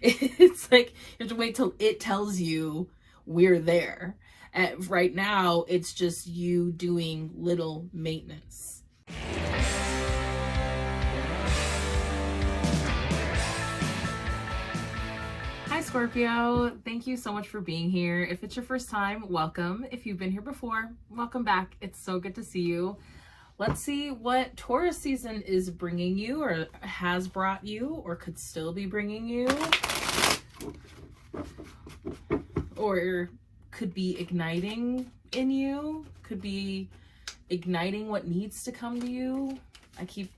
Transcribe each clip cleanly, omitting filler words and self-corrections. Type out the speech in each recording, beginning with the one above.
It's like you have to wait till it tells you we're there. Right now, it's just you doing little maintenance. Hi Scorpio, thank you so much for being here. If it's your first time, welcome. If you've been here before, welcome back. It's so good to see you. Let's see what Taurus season is bringing you, or has brought you, or could still be bringing you, or could be igniting in you, could be igniting what needs to come to you. I keep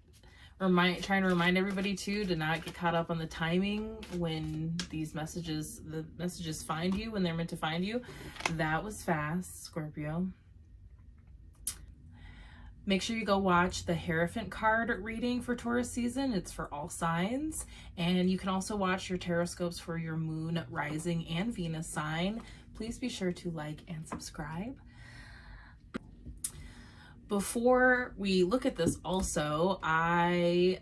trying to remind everybody too to not get caught up on the timing when the messages find you when they're meant to find you. That was fast, Scorpio. Make sure you go watch the Hierophant card reading for Taurus season. It's for all signs. And you can also watch your taroscopes for your moon, rising, and Venus sign. Please be sure to like and subscribe. Before we look at this also, I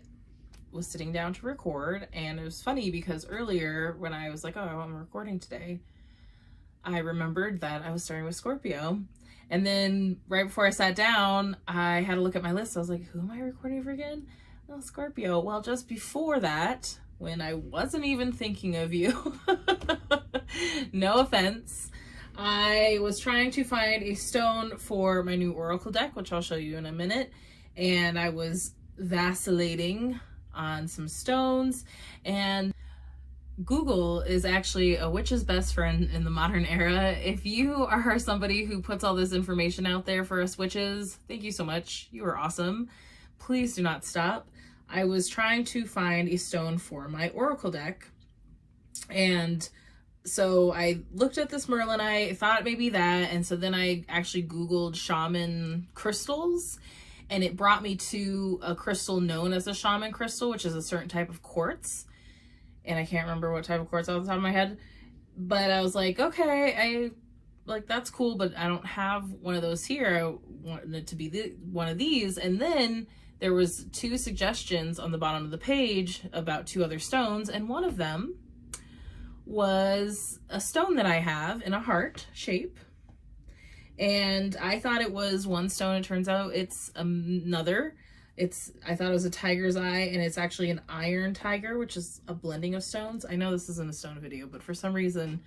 was sitting down to record, and it was funny because earlier when I was like, oh, I'm recording today, I remembered that I was starting with Scorpio. And then right before I sat down, I had to look at my list. I was like, who am I recording for again? Oh, Scorpio. Well, just before that, when I wasn't even thinking of you, no offense, I was trying to find a stone for my new oracle deck, which I'll show you in a minute. And I was vacillating on some stones, and Google is actually a witch's best friend in the modern era. If you are somebody who puts all this information out there for us witches, thank you so much. You are awesome. Please do not stop. I was trying to find a stone for my oracle deck, and so I looked at this Merlinite, I thought maybe that, and so then I actually Googled shaman crystals, and it brought me to a crystal known as a shaman crystal, which is a certain type of quartz. And I can't remember what type of quartz off the top of my head, but I was like, okay, that's cool, but I don't have one of those here. I wanted it to be one of these. And then there was 2 suggestions on the bottom of the page about 2 other stones, and one of them was a stone that I have in a heart shape. And I thought it was one stone. It turns out it's another. I thought it was a tiger's eye, and it's actually an iron tiger, which is a blending of stones. I know this isn't a stone video, but for some reason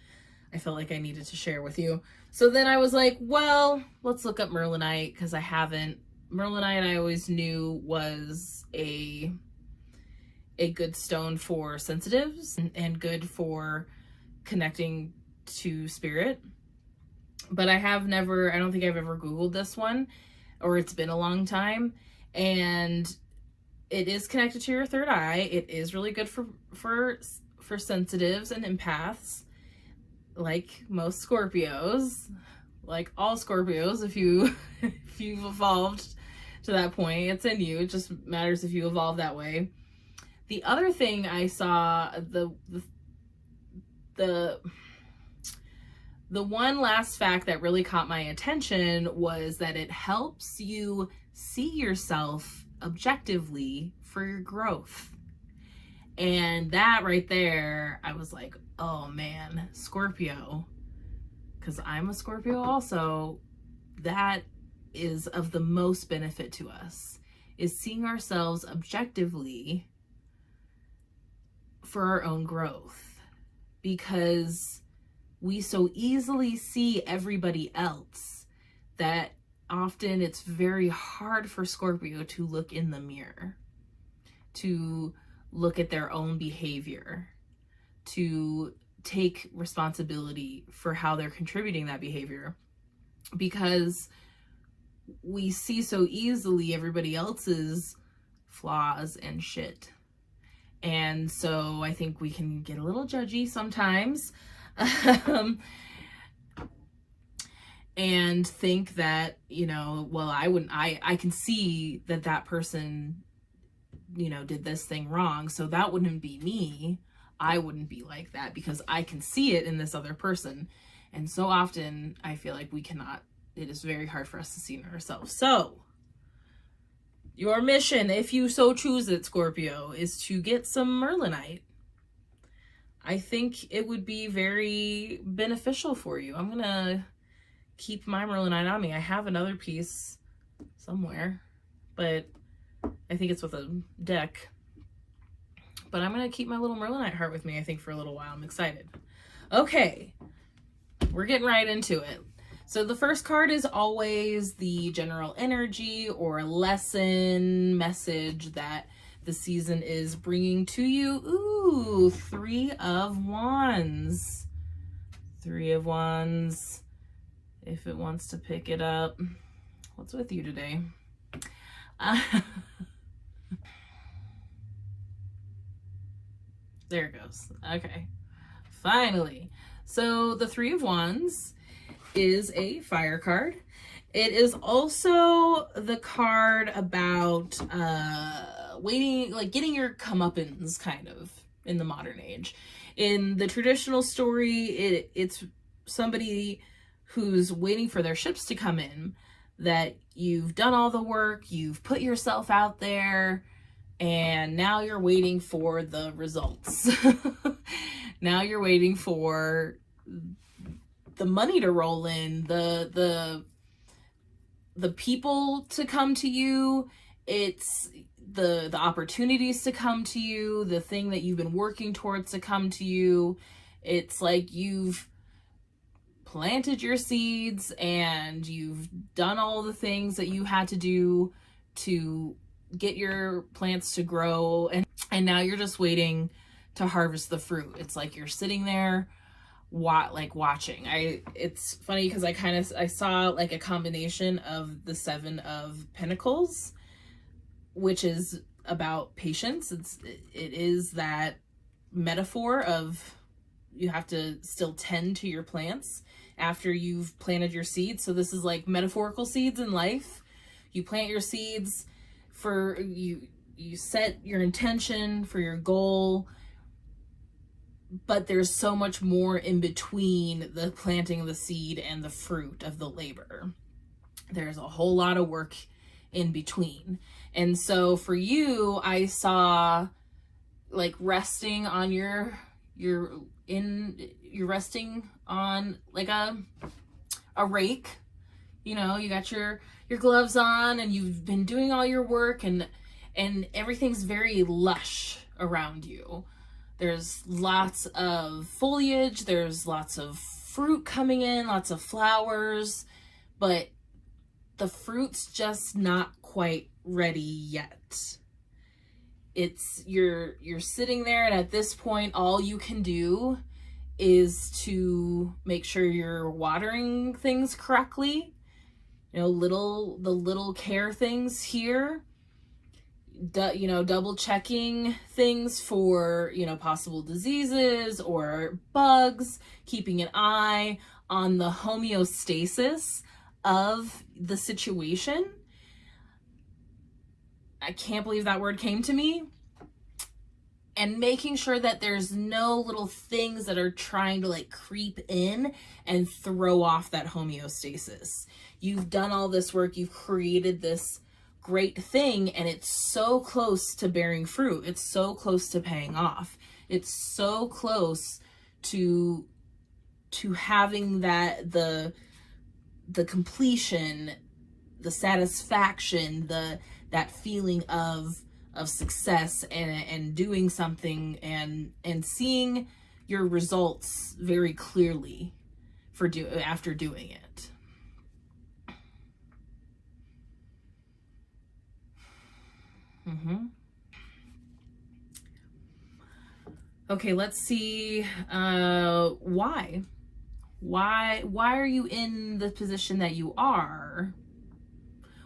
I felt like I needed to share with you. So then I was like, well, let's look up Merlinite, because I haven't. Merlinite I always knew was a good stone for sensitives and good for connecting to spirit. But I don't think I've ever Googled this one, or it's been a long time. And it is connected to your third eye. It is really good for sensitives and empaths, like most Scorpios, like all Scorpios. If you've evolved to that point, it's in you. It just matters if you evolve that way. The other thing I saw, the one last fact that really caught my attention was that it helps you see yourself objectively for your growth. And that right there, I was like, oh man, Scorpio, because I'm a Scorpio also, that is of the most benefit to us, is seeing ourselves objectively for our own growth, because we so easily see everybody else that often it's very hard for Scorpio to look in the mirror, to look at their own behavior, to take responsibility for how they're contributing that behavior, because we see so easily everybody else's flaws and shit. And so I think we can get a little judgy sometimes. And think that, well, I can see that person, did this thing wrong, so that wouldn't be me. I wouldn't be like that because I can see it in this other person. And so often I feel like it is very hard for us to see in ourselves. So your mission, if you so choose it, Scorpio, is to get some Merlinite. I think it would be very beneficial for you. I'm gonna keep my Merlinite on me. I have another piece somewhere, but I think it's with a deck. But I'm gonna keep my little Merlinite heart with me, I think, for a little while. I'm excited. Okay, we're getting right into it. So the first card is always the general energy or lesson message that the season is bringing to you. Ooh, 3 of Wands. 3 of Wands. If it wants to pick it up. What's with you today? There it goes. Okay. Finally. So the 3 of Wands is a fire card. It is also the card about waiting, like getting your comeuppance, kind of, in the modern age. In the traditional story, it's somebody who's waiting for their ships to come in, that you've done all the work, you've put yourself out there, and now you're waiting for the results. Now you're waiting for the money to roll in, the people to come to you. It's the opportunities to come to you, the thing that you've been working towards to come to you. It's like you've planted your seeds and you've done all the things that you had to do to get your plants to grow, and now you're just waiting to harvest the fruit. It's like you're sitting there watching. It's funny because I saw like a combination of the 7 of Pentacles, which is about patience. It is that metaphor of you have to still tend to your plants after you've planted your seeds. So this is like metaphorical seeds in life. You plant your seeds for you set your intention for your goal, but there's so much more in between the planting of the seed and the fruit of the labor. There's a whole lot of work in between. And so for you, I saw like resting on you're resting on like a rake. You know, you got your gloves on and you've been doing all your work, and everything's very lush around you. There's lots of foliage, there's lots of fruit coming in, lots of flowers, but the fruit's just not quite ready yet. It's you're sitting there, and at this point all you can do is to make sure you're watering things correctly. You know, the little care things here. Double checking things for, possible diseases or bugs, keeping an eye on the homeostasis of the situation. I can't believe that word came to me. And making sure that there's no little things that are trying to like creep in and throw off that homeostasis. You've done all this work, you've created this great thing, and it's so close to bearing fruit. It's so close to paying off. It's so close to having that the completion, the satisfaction, that feeling of success and doing something and seeing your results very clearly after doing it. Okay, let's see. Why are you in the position that you are?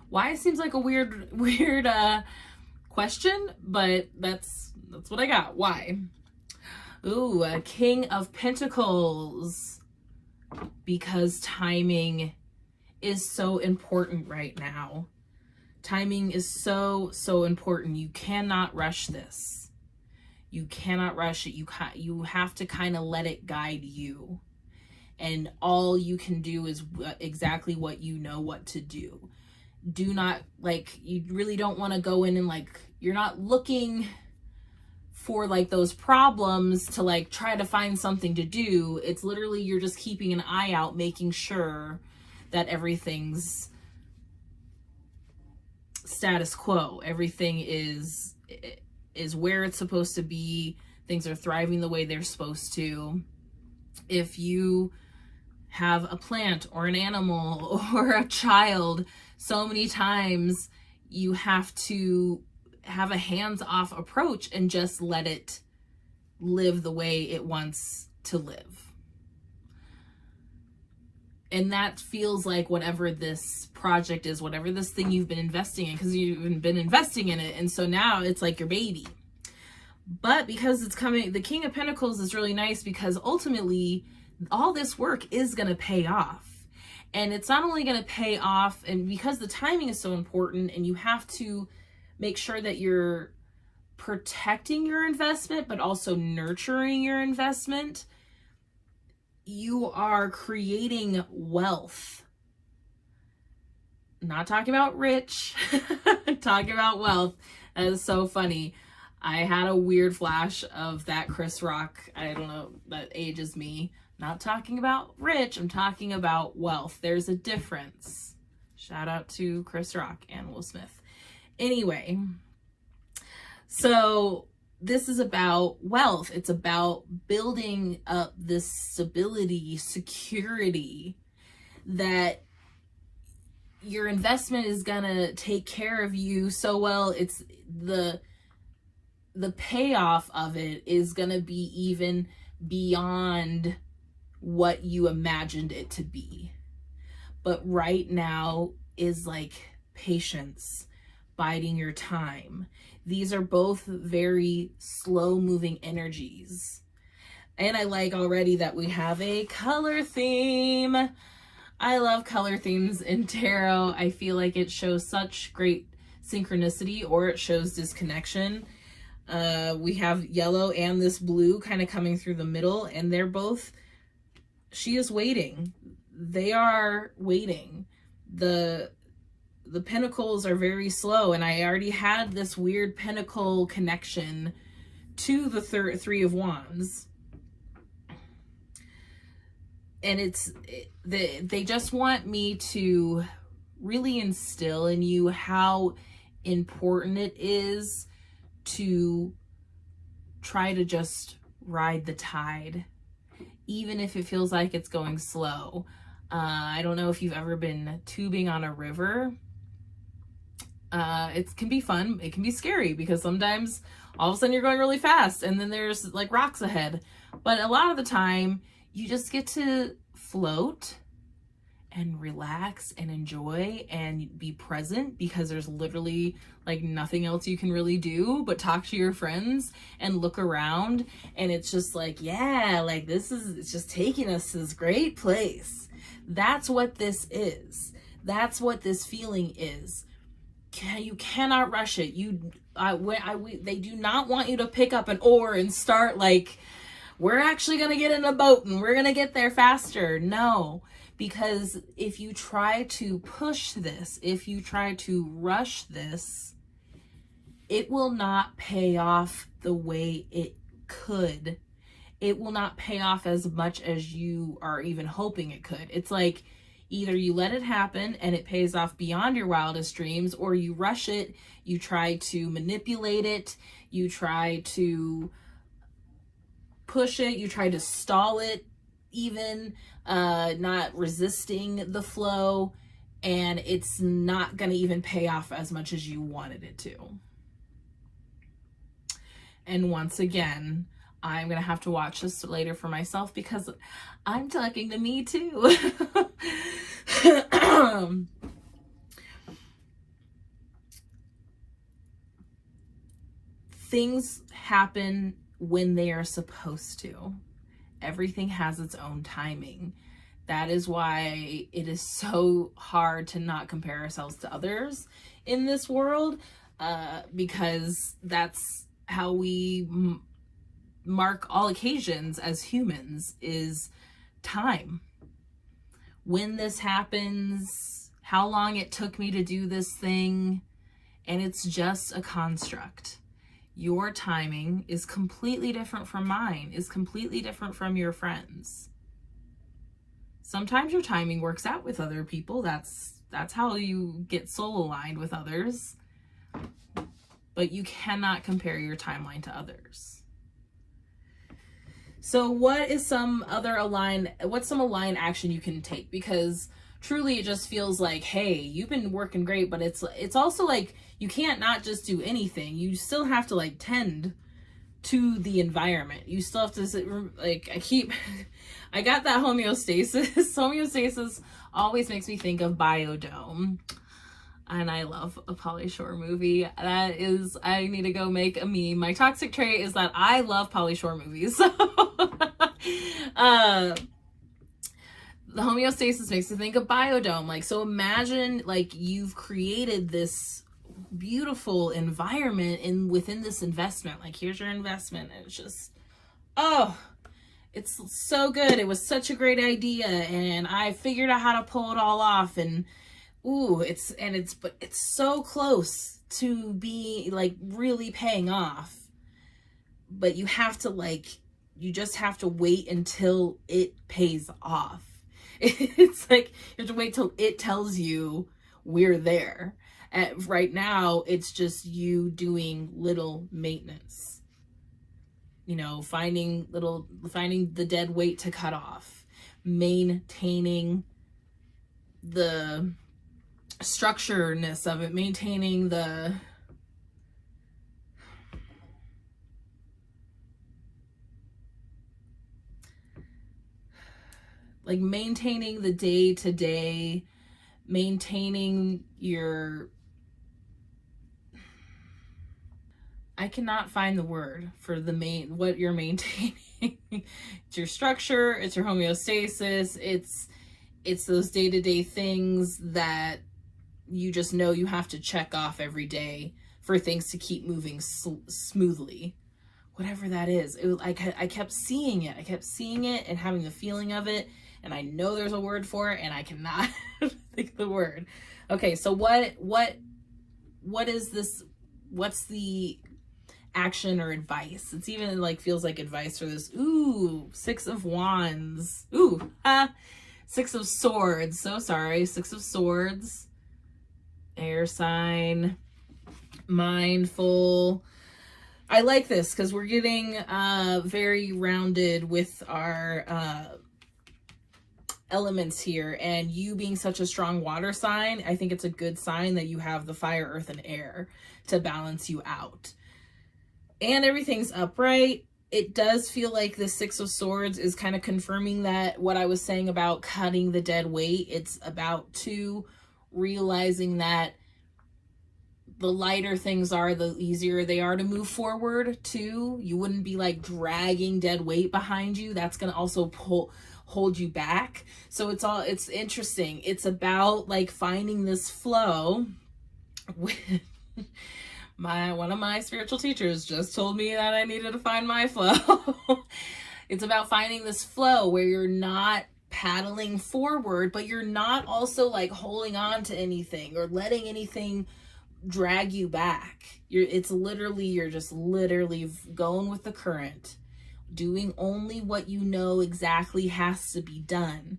Why seems like a weird question, but that's what I got. Why? Ooh, a King of Pentacles. Because timing is so important right now. Timing is so important. You cannot rush this. You cannot rush it. You have to kind of let it guide you. And all you can do is exactly what you know what to do. Do not, you really don't want to go in and you're not looking for like those problems to like try to find something to do. It's literally you're just keeping an eye out, making sure that everything's status quo. Everything is where it's supposed to be. Things are thriving the way they're supposed to. If you have a plant or an animal or a child, so many times you have to have a hands-off approach and just let it live the way it wants to live. And that feels like whatever this project is, whatever this thing you've been investing in, because you've been investing in it, and so now it's like your baby. But because it's coming, the King of Pentacles is really nice because ultimately all this work is going to pay off. And it's not only going to pay off, and because the timing is so important, and you have to make sure that you're protecting your investment, but also nurturing your investment, you are creating wealth. Not talking about rich, talking about wealth. That is so funny. I had a weird flash of that Chris Rock. I don't know, that ages me. Not talking about rich, I'm talking about wealth. There's a difference. Shout out to Chris Rock and Will Smith. Anyway, so this is about wealth. It's about building up this stability, security, that your investment is gonna take care of you so well. It's the payoff of it is gonna be even beyond what you imagined it to be. But right now is like patience, biding your time. These are both very slow moving energies. And I like already that we have a color theme. I love color themes in tarot. I feel like it shows such great synchronicity, or it shows disconnection. We have yellow and this blue kind of coming through the middle, and they're both, she is waiting. They are waiting. The pentacles are very slow, and I already had this weird pentacle connection to the Three of Wands. And they just want me to really instill in you how important it is to try to just ride the tide, even if it feels like it's going slow. I don't know if you've ever been tubing on a river. It can be fun. It can be scary because sometimes all of a sudden you're going really fast and then there's like rocks ahead. But a lot of the time you just get to float and relax and enjoy and be present, because there's literally like nothing else you can really do but talk to your friends and look around. And it's just like, yeah, like it's just taking us to this great place. That's what this is. That's what this feeling is. You cannot rush it. They do not want you to pick up an oar and start like, we're actually going to get in a boat and we're going to get there faster. No, because if you try to push this, if you try to rush this, it will not pay off the way it could. It will not pay off as much as you are even hoping it could. It's like either you let it happen and it pays off beyond your wildest dreams, or you rush it, you try to manipulate it, you try to push it, you try to stall it, even not resisting the flow, and it's not going to even pay off as much as you wanted it to. And once again, I'm going to have to watch this later for myself because I'm talking to me too. Things happen when they are supposed to. Everything has its own timing. That is why it is so hard to not compare ourselves to others in this world, because that's how we mark all occasions as humans, is time. When this happens, how long it took me to do this thing, and it's just a construct. Your timing is completely different from mine, is completely different from your friends. Sometimes your timing works out with other people. That's how you get soul aligned with others. But you cannot compare your timeline to others. So what's some aligned action you can take? Because truly it just feels like, hey, you've been working great, but it's also like you can't not just do anything. You still have to like tend to the environment. You still have to, like, I got that homeostasis. Homeostasis always makes me think of Biodome. And I love a Pauly Shore movie. I need to go make a meme. My toxic trait is that I love Pauly Shore movies. So, the homeostasis makes me think of Biodome. Like, so imagine like you've created this beautiful environment within this investment. Like, here's your investment. And it's just, oh, it's so good. It was such a great idea. And I figured out how to pull it all off. And ooh, it's so close to be like really paying off. But you have to you just have to wait until it pays off. It's like you have to wait till it tells you we're there. Right now, it's just you doing little maintenance. You know, finding the dead weight to cut off, maintaining the structuredness of it, maintaining the maintaining the day-to-day, maintaining your, I cannot find the word for what you're maintaining. It's your structure, it's your homeostasis, it's those day-to-day things that you just know you have to check off every day for things to keep moving smoothly. Whatever that is. I kept seeing it. I kept seeing it and having the feeling of it. And I know there's a word for it and I cannot think of the word. Okay, so what is this? What's the action or advice? It's even like feels like advice for this. Ooh, 6 of Wands. Ooh, 6 of Swords. So sorry. 6 of Swords. Air sign. Mindful. I like this because we're getting very rounded with our elements here, and you being such a strong water sign, I think it's a good sign that you have the fire, earth, and air to balance you out. And everything's upright. It does feel like the 6 of Swords is kind of confirming that what I was saying about cutting the dead weight. It's about realizing that the lighter things are, the easier they are to move forward too. You wouldn't be like dragging dead weight behind you. That's going to also hold you back. So it's interesting. It's about like finding this flow. One of my spiritual teachers just told me that I needed to find my flow. It's about finding this flow where you're not paddling forward, but you're not also like holding on to anything or letting anything drag you back. You're just literally going with the current, doing only what you know exactly has to be done,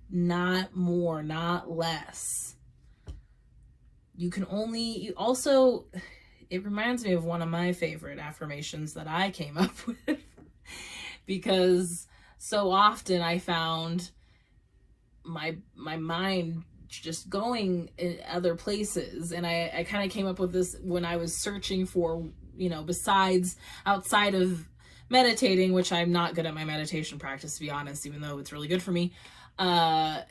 not more, not less. It reminds me of one of my favorite affirmations that I came up with, because so often I found my mind just going in other places. And I kind of came up with this when I was searching for, outside of meditating, which I'm not good at my meditation practice, to be honest, even though it's really good for me. My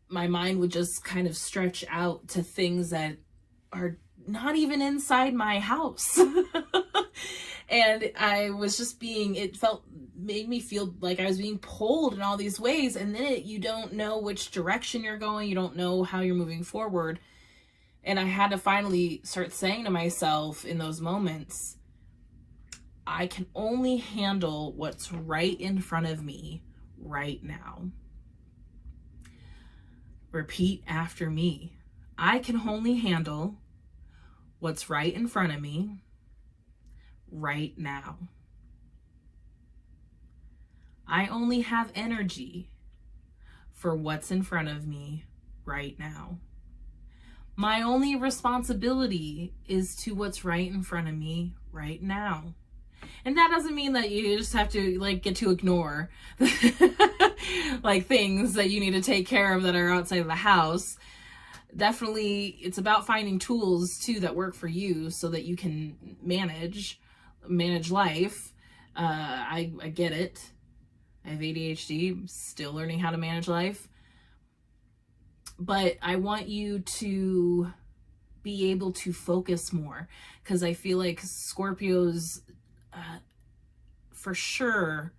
mind would just kind of stretch out to things that are not even inside my house. And I was just made me feel like I was being pulled in all these ways. And then you don't know which direction you're going. You don't know how you're moving forward. And I had to finally start saying to myself in those moments, I can only handle what's right in front of me right now. Repeat after me. I can only handle what's right in front of me right now. I only have energy for what's in front of me right now. My only responsibility is to what's right in front of me right now. And that doesn't mean that you just have to like get to ignore like things that you need to take care of that are outside of the house. Definitely, it's about finding tools too that work for you so that you can manage life. I get it. I have ADHD. I'm still learning how to manage life. But I want you to be able to focus more, because I feel like Scorpios for sure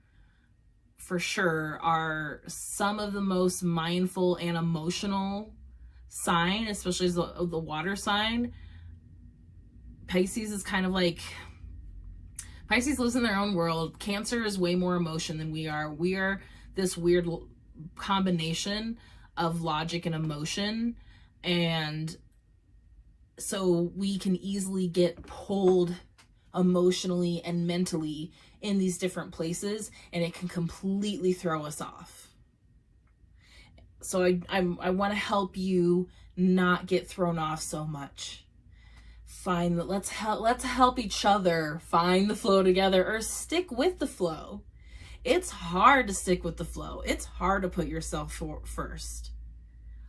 are some of the most mindful and emotional sign, especially as the water sign. Pisces is kind of like, Pisces lives in their own world. Cancer is way more emotion than we are. We are this weird combination of logic and emotion, and so we can easily get pulled emotionally and mentally in these different places, and it can completely throw us off. So I want to help you not get thrown off so much. Find that let's help each other find the flow together, or stick with the flow. It's hard to stick with the flow. It's hard to put yourself first.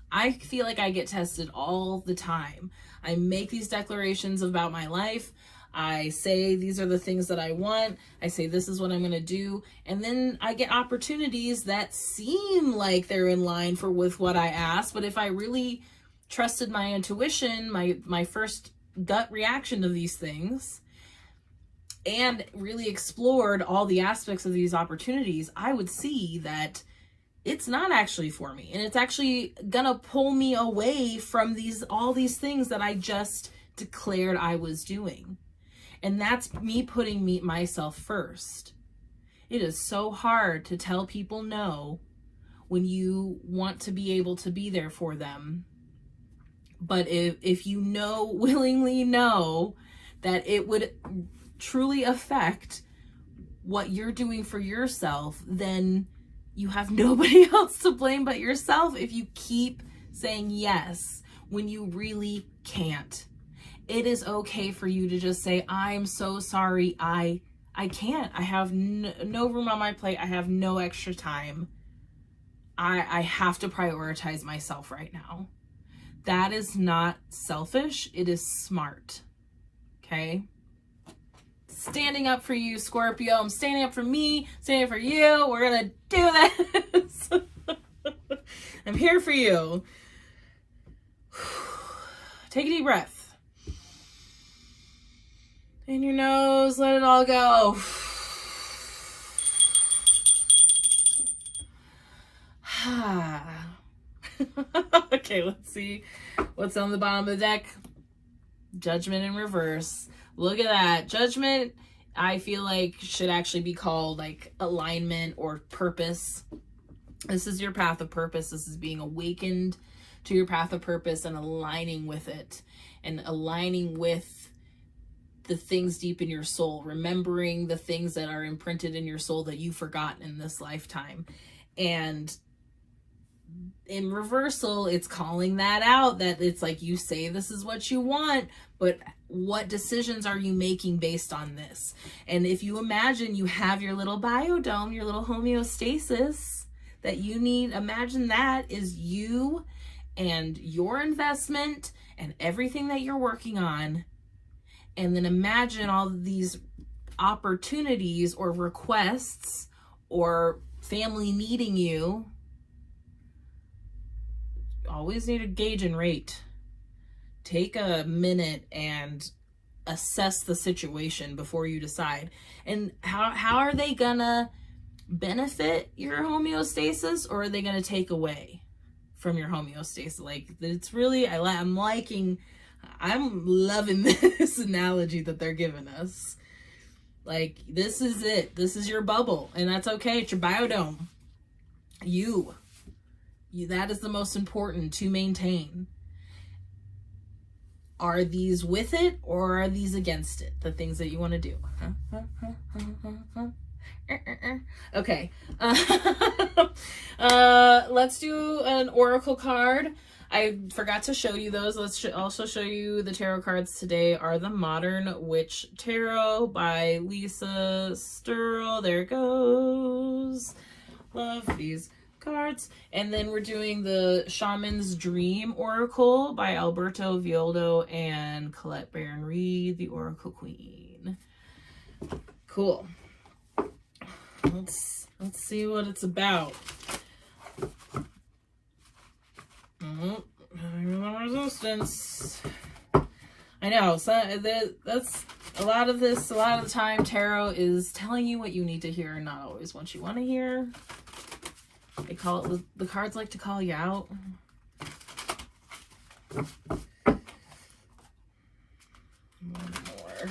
I feel like I get tested all the time. I make these declarations about my life. I say these are the things that I want. I say this is what I'm going to do. And then I get opportunities that seem like they're in line with what I asked. But if I really trusted my intuition, my first gut reaction to these things, and really explored all the aspects of these opportunities, I would see that it's not actually for me. And it's actually gonna pull me away from all these things that I just declared I was doing. And that's me putting myself first. It is so hard to tell people no when you want to be able to be there for them. But if you willingly know that it would truly affect what you're doing for yourself, then you have nobody else to blame but yourself if you keep saying yes when you really can't. It is okay for you to just say, I'm so sorry, I can't. I have no room on my plate. I have no extra time. I have to prioritize myself right now. That is not selfish. It is smart. Okay? Standing up for you, Scorpio. I'm standing up for me, standing up for you. We're going to do this. I'm here for you. Take a deep breath. In your nose, let it all go. Okay, let's see what's on the bottom of the deck. Judgment in reverse. Look at that. Judgment, I feel like, should actually be called like alignment or purpose. This is your path of purpose. This is being awakened to your path of purpose and aligning with it, and aligning with the things deep in your soul, remembering the things that are imprinted in your soul that you've forgotten in this lifetime. And in reversal, it's calling that out, that it's like, you say this is what you want, but what decisions are you making based on this? And if you imagine you have your little biodome, your little homeostasis that you need, imagine that is you and your investment and everything that you're working on. And then imagine all of these opportunities or requests or family needing you. Always need to gauge and rate. Take a minute and assess the situation before you decide. And how are they gonna benefit your homeostasis, or are they gonna take away from your homeostasis? Like, it's really, I'm loving this analogy that they're giving us. Like, this is it. This is your bubble, and that's okay. It's your biodome. You, that is the most important to maintain. Are these with it or are these against it? The things that you want to do. Okay. Let's do an oracle card. I forgot to show you those. Let's also show you the tarot cards today are the Modern Witch Tarot by Lisa Sturl. There it goes. Love these cards. And then we're doing the Shaman's Dream Oracle by Alberto Villoldo and Colette Baron Reed, the Oracle Queen. Cool. Let's see what it's about. Resistance. I know. So that's a lot of this. A lot of the time, tarot is telling you what you need to hear, and not always what you want to hear. They call it. The cards like to call you out. One more.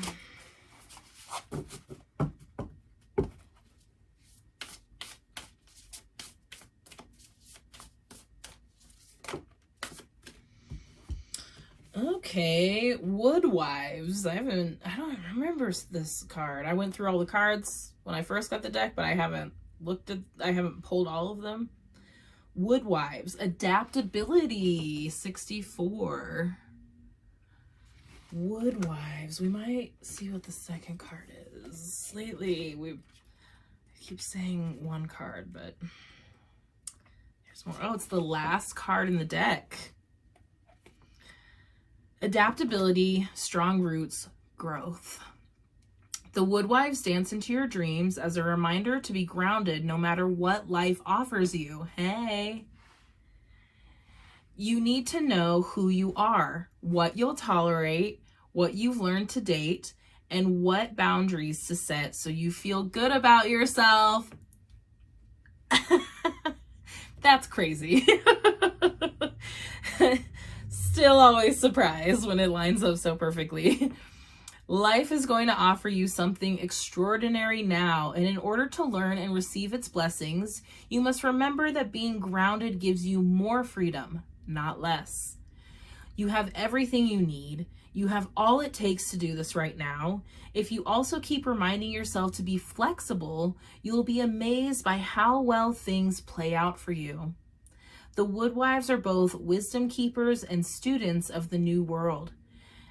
Okay, Woodwives. I don't remember this card. I went through all the cards when I first got the deck, but I haven't pulled all of them. Woodwives, Adaptability, 64. Woodwives. We might see what the second card is. Lately, I keep saying one card, but there's more. Oh, it's the last card in the deck. Adaptability, strong roots, growth. The Woodwives dance into your dreams as a reminder to be grounded no matter what life offers you. Hey. You need to know who you are, what you'll tolerate, what you've learned to date, and what boundaries to set so you feel good about yourself. That's crazy. Still always surprised when it lines up so perfectly. Life is going to offer you something extraordinary now, and in order to learn and receive its blessings, you must remember that being grounded gives you more freedom, not less. You have everything you need. You have all it takes to do this right now. If you also keep reminding yourself to be flexible, you'll be amazed by how well things play out for you. The Woodwives are both wisdom keepers and students of the new world.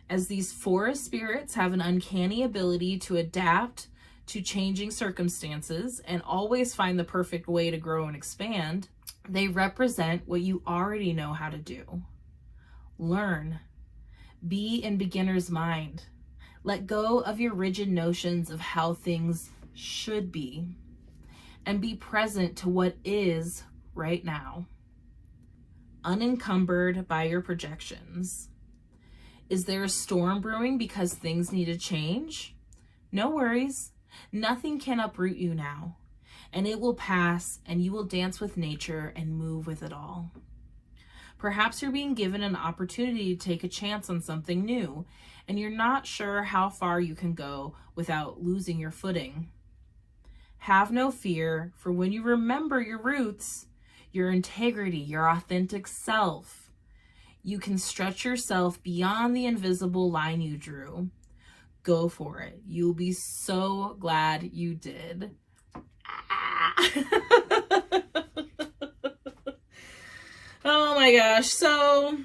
As these forest spirits have an uncanny ability to adapt to changing circumstances and always find the perfect way to grow and expand, they represent what you already know how to do. Learn. Be in beginner's mind. Let go of your rigid notions of how things should be, and be present to what is right now. Unencumbered by your projections. Is there a storm brewing because things need to change? No worries. Nothing can uproot you now, and it will pass, and you will dance with nature and move with it all. Perhaps you're being given an opportunity to take a chance on something new, and you're not sure how far you can go without losing your footing. Have no fear, for when you remember your roots, your integrity, your authentic self, you can stretch yourself beyond the invisible line you drew. Go for it. You'll be so glad you did. Oh my gosh. So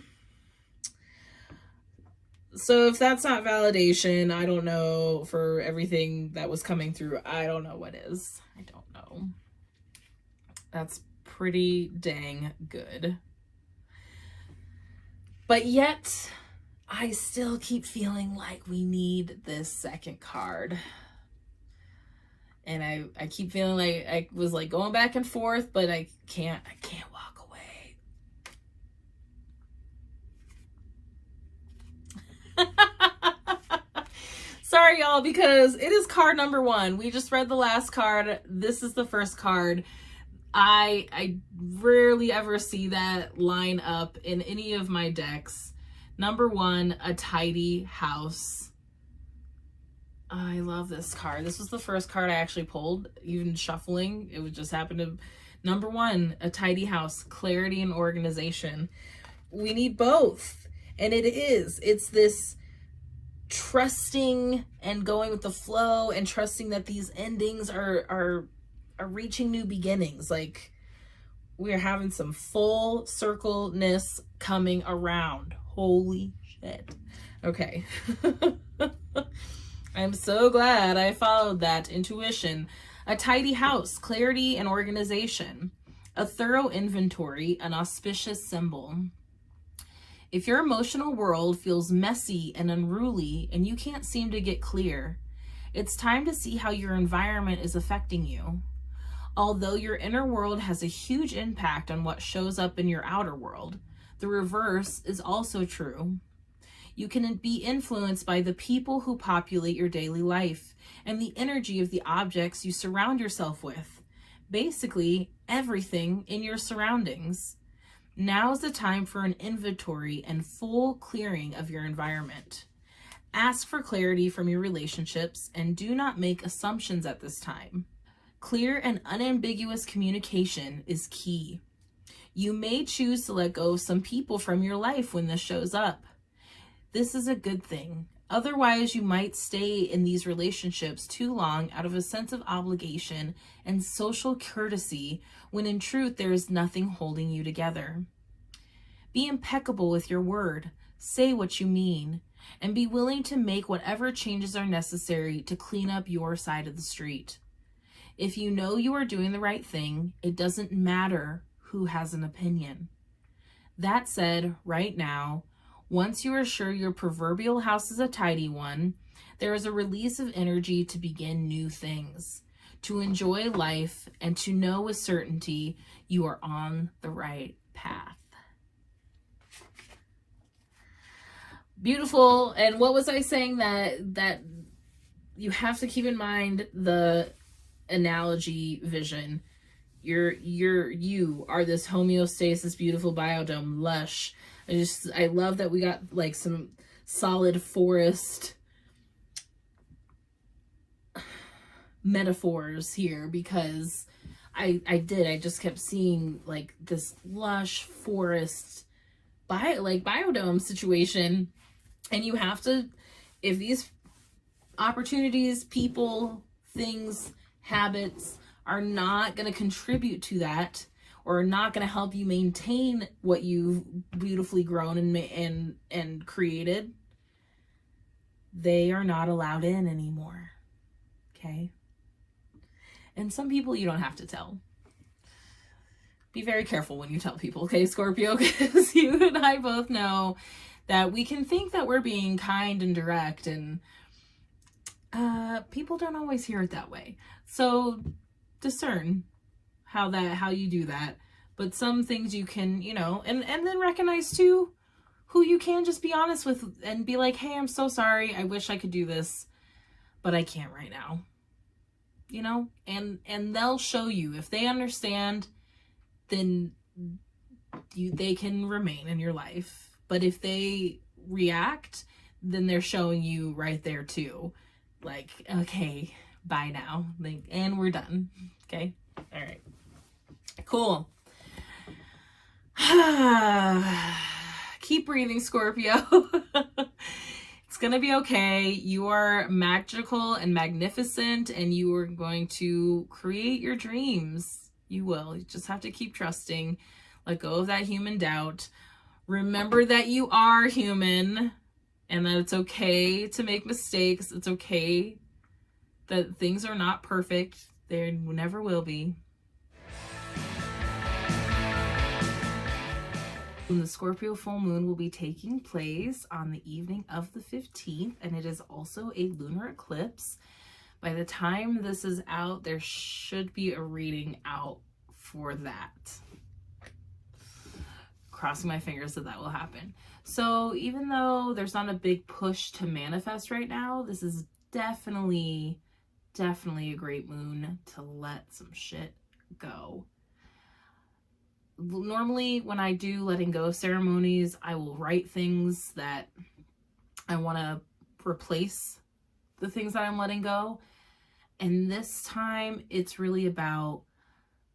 if that's not validation, I don't know, for everything that was coming through, I don't know what is. I don't know. That's pretty dang good. But yet, I still keep feeling like we need this second card. And I keep feeling like I was like going back and forth, but I can't walk away. Sorry, y'all, because it is card number 1. We just read the last card. This is the first card. I rarely ever see that line up in any of my decks. Number 1, a tidy house. I love this card. This was the first card I actually pulled, even shuffling. It would just happen to... Number 1, a tidy house, clarity and organization. We need both. And it's this trusting and going with the flow and trusting that these endings are reaching new beginnings. Like, we're having some full circleness coming around. Holy shit. Okay. I'm so glad I followed that intuition. A tidy house, clarity and organization. A thorough inventory, an auspicious symbol. If your emotional world feels messy and unruly and you can't seem to get clear, it's time to see how your environment is affecting you. Although your inner world has a huge impact on what shows up in your outer world, the reverse is also true. You can be influenced by the people who populate your daily life and the energy of the objects you surround yourself with. Basically, everything in your surroundings. Now is the time for an inventory and full clearing of your environment. Ask for clarity from your relationships and do not make assumptions at this time. Clear and unambiguous communication is key. You may choose to let go of some people from your life when this shows up. This is a good thing. Otherwise, you might stay in these relationships too long out of a sense of obligation and social courtesy, when in truth there is nothing holding you together. Be impeccable with your word, say what you mean, and be willing to make whatever changes are necessary to clean up your side of the street. If you know you are doing the right thing, it doesn't matter who has an opinion. That said, right now, once you are sure your proverbial house is a tidy one, there is a release of energy to begin new things, to enjoy life, and to know with certainty you are on the right path. Beautiful. And what was I saying? That you have to keep in mind the analogy vision. You are this homeostasis, beautiful biodome, lush. I love that we got like some solid forest metaphors here, because I just kept seeing like this lush forest biodome situation. And you have to, if these opportunities, people, things, habits are not going to contribute to that, or are not going to help you maintain what you've beautifully grown and created, they are not allowed in anymore. Okay? And some people you don't have to tell. Be very careful when you tell people, okay, Scorpio, because you and I both know that we can think that we're being kind and direct, and people don't always hear it that way. So discern how you do that. But some things you can, and then recognize too who you can just be honest with and be like, hey, I'm so sorry. I wish I could do this, but I can't right now. And they'll show you. If they understand, then they can remain in your life. But if they react, then they're showing you right there too. Like, okay, bye now. And we're done. Okay? All right. Cool. Keep breathing, Scorpio. It's gonna be okay. You are magical and magnificent, and you are going to create your dreams. You will. You just have to keep trusting. Let go of that human doubt. Remember that you are human, and that it's okay to make mistakes. It's okay that things are not perfect. They never will be. The Scorpio full moon will be taking place on the evening of the 15th, and it is also a lunar eclipse. By the time this is out, there should be a reading out for that. Crossing my fingers that will happen. So even though there's not a big push to manifest right now, this is definitely a great moon to let some shit go. Normally when I do letting go ceremonies, I will write things that I want to replace the things that I'm letting go. And this time it's really about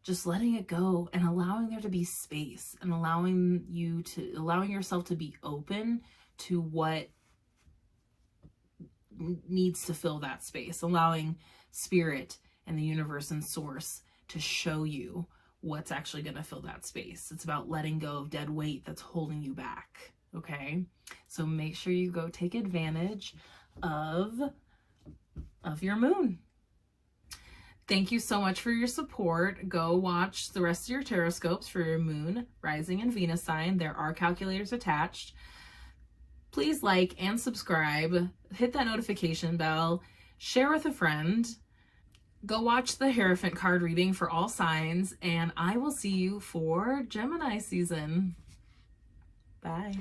just letting it go and allowing there to be space, and allowing yourself to be open to what needs to fill that space, allowing spirit and the universe and source to show you what's actually going to fill that space. It's about letting go of dead weight that's holding you back. Okay, so make sure you go take advantage of your moon. Thank you so much for your support. Go watch the rest of your taroscopes for your moon, rising, and Venus sign. There are calculators attached. Please like and subscribe. Hit that notification bell. Share with a friend. Go watch the Hierophant card reading for all signs, and I will see you for Gemini season. Bye.